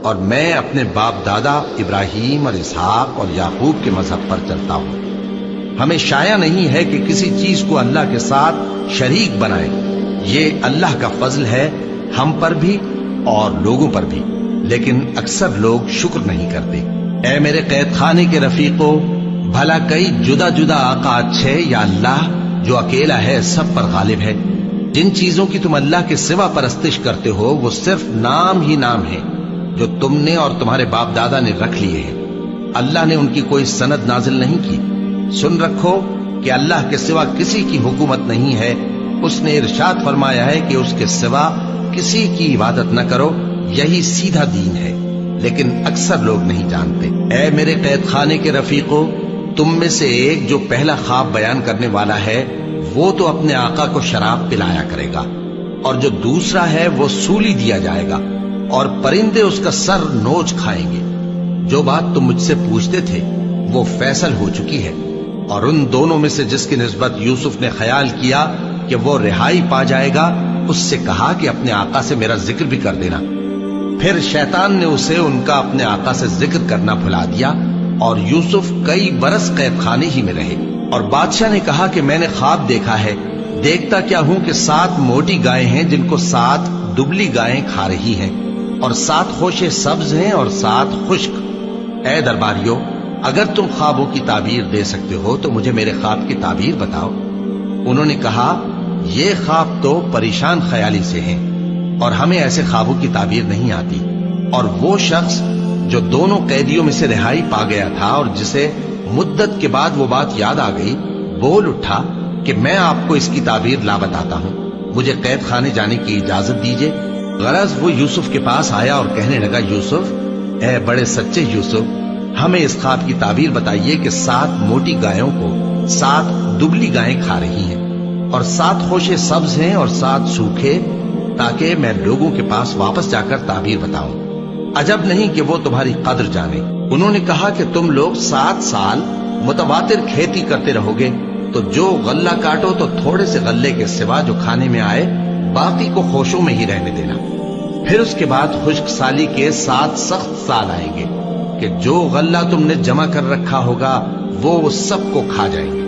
اور میں اپنے باپ دادا ابراہیم اور اسحاق اور یعقوب کے مذہب پر چلتا ہوں۔ ہمیں شایع نہیں ہے کہ کسی چیز کو اللہ کے ساتھ شریک بنائے۔ یہ اللہ کا فضل ہے ہم پر بھی اور لوگوں پر بھی، لیکن اکثر لوگ شکر نہیں کرتے۔ اے میرے قید خانے کے رفیقو، بھلا کئی جدا جدا آقا اچھے یا اللہ جو اکیلا ہے سب پر غالب ہے؟ جن چیزوں کی تم اللہ کے سوا پرستش کرتے ہو وہ صرف نام ہی نام ہے جو تم نے اور تمہارے باپ دادا نے رکھ لیے ہیں۔ اللہ نے ان کی کوئی سند نازل نہیں کی۔ سن رکھو کہ اللہ کے سوا کسی کی حکومت نہیں ہے۔ اس نے ارشاد فرمایا ہے کہ اس کے سوا کسی کی عبادت نہ کرو، یہی سیدھا دین ہے، لیکن اکثر لوگ نہیں جانتے۔ اے میرے قید خانے کے رفیقو، تم میں سے ایک جو پہلا خواب بیان کرنے والا ہے وہ تو اپنے آقا کو شراب پلایا کرے گا، اور جو دوسرا ہے وہ سولی دیا جائے گا، اور پرندے اس کا سر نوچ کھائیں گے۔ جو بات تم مجھ سے پوچھتے تھے وہ فیصل ہو چکی ہے، اور ان دونوں میں سے جس کی نسبت یوسف نے خیال کیا کہ وہ رہائی پا جائے گا، اس سے کہا کہ اپنے آقا سے میرا ذکر بھی کر دینا۔ پھر شیطان نے اسے ان کا اپنے آقا سے ذکر کرنا بھلا دیا، اور یوسف کئی برس قید خانے ہی میں رہے۔ اور بادشاہ نے کہا کہ میں نے خواب دیکھا ہے، دیکھتا کیا ہوں کہ 7 موٹی گائیں ہیں جن کو 7 دبلی گائیں کھا رہی ہیں، اور 7 خوشے سبز ہیں اور 7 خشک۔ اے درباریو، اگر تم خوابوں کی تعبیر دے سکتے ہو تو مجھے میرے خواب کی تعبیر بتاؤ۔ انہوں نے کہا، یہ خواب تو پریشان خیالی سے ہیں، اور ہمیں ایسے خوابوں کی تعبیر نہیں آتی۔ اور وہ شخص جو دونوں قیدیوں میں سے رہائی پا گیا تھا اور جسے مدت کے بعد وہ بات یاد آ گئی، بول اٹھا کہ میں آپ کو اس کی تعبیر لا بتاتا ہوں، مجھے قید خانے جانے کی اجازت دیجیے۔ غرض وہ یوسف کے پاس آیا اور کہنے لگا، یوسف، اے بڑے سچے یوسف، ہمیں اس خواب کی تعبیر بتائیے کہ 7 موٹی گایوں کو 7 دبلی گائیں کھا رہی ہیں، اور 7 خوشے سبز ہیں اور 7 سوکھے، تاکہ میں لوگوں کے پاس واپس جا کر تعبیر بتاؤں۔ عجب نہیں کہ وہ تمہاری قدر جانے۔ انہوں نے کہا کہ تم لوگ 7 سال متواتر کھیتی کرتے رہو گے، تو جو غلہ کاٹو تو تھوڑے سے غلے کے سوا جو کھانے میں آئے باقی کو خوشوں میں ہی رہنے دینا۔ پھر اس کے بعد خشک سالی کے 7 سخت سال آئیں گے کہ جو غلہ تم نے جمع کر رکھا ہوگا وہ سب کو کھا جائیں گے،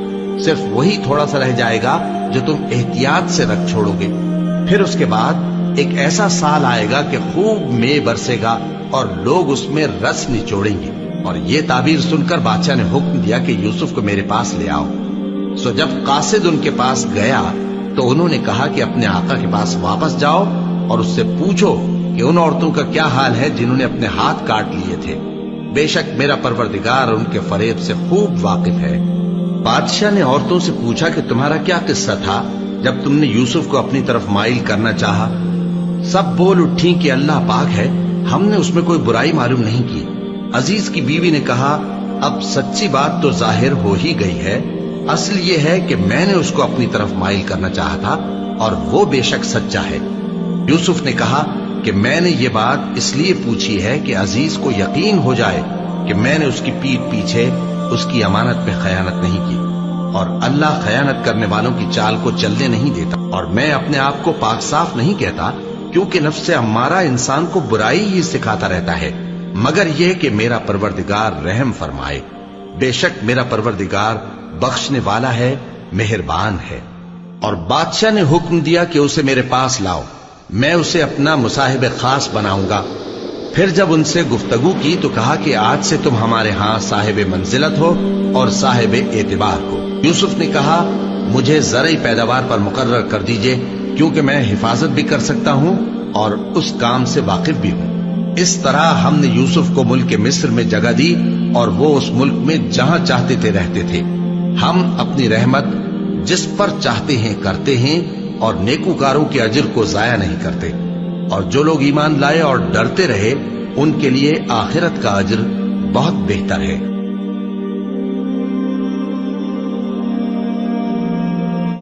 صرف وہی تھوڑا سا رہ جائے گا جو تم احتیاط سے رکھ چھوڑو گے۔ پھر اس کے بعد ایک ایسا سال آئے گا کہ خوب مے برسے گا اور لوگ اس میں رس نچوڑیں گے۔ اور یہ تعبیر سن کر بادشاہ نے حکم دیا کہ یوسف کو میرے پاس لے آؤ۔ سو جب قاصد ان کے پاس گیا تو انہوں نے کہا کہ اپنے آقا کے پاس واپس جاؤ اور اس سے پوچھو کہ ان عورتوں کا کیا حال ہے جنہوں نے اپنے ہاتھ کاٹ لیے تھے، بے شک میرا پروردگار ان کے فریب سے خوب واقف ہے۔ بادشاہ نے عورتوں سے پوچھا کہ تمہارا کیا قصہ تھا جب تم نے یوسف کو اپنی طرف مائل کرنا چاہا؟ سب بول اٹھیں کہ اللہ پاک ہے، ہم نے اس میں کوئی برائی معلوم نہیں کی۔ عزیز کی بیوی نے کہا، اب سچی بات تو ظاہر ہو ہی گئی ہے، اصل یہ ہے کہ میں نے اس کو اپنی طرف مائل کرنا چاہا تھا، اور وہ بے شک سچا ہے۔ یوسف نے کہا کہ میں نے یہ بات اس لیے پوچھی ہے کہ عزیز کو یقین ہو جائے کہ میں نے اس کی پیٹھ پیچھے اس کی امانت میں خیانت نہیں کی، اور اللہ خیانت کرنے والوں کی چال کو چلنے نہیں دیتا۔ اور میں اپنے آپ کو پاک صاف نہیں کہتا، کیونکہ نفس امارہ انسان کو برائی ہی سکھاتا رہتا ہے، مگر یہ کہ میرا پروردگار رحم فرمائے۔ بے شک میرا پروردگار بخشنے والا ہے، مہربان ہے۔ اور بادشاہ نے حکم دیا کہ اسے میرے پاس لاؤ، میں اسے اپنا مصاحب خاص بناؤں گا۔ پھر جب ان سے گفتگو کی تو کہا کہ آج سے تم ہمارے ہاں صاحب منزلت ہو اور صاحب اعتبار ہو۔ یوسف نے کہا، مجھے زرعی پیداوار پر مقرر کر دیجئے، کیونکہ میں حفاظت بھی کر سکتا ہوں اور اس کام سے واقف بھی ہوں۔ اس طرح ہم نے یوسف کو ملک مصر میں جگہ دی، اور وہ اس ملک میں جہاں چاہتے تھے رہتے تھے۔ ہم اپنی رحمت جس پر چاہتے ہیں کرتے ہیں، اور نیکوکاروں کے اجر کو ضائع نہیں کرتے۔ اور جو لوگ ایمان لائے اور ڈرتے رہے ان کے لیے آخرت کا اجر بہت بہتر ہے۔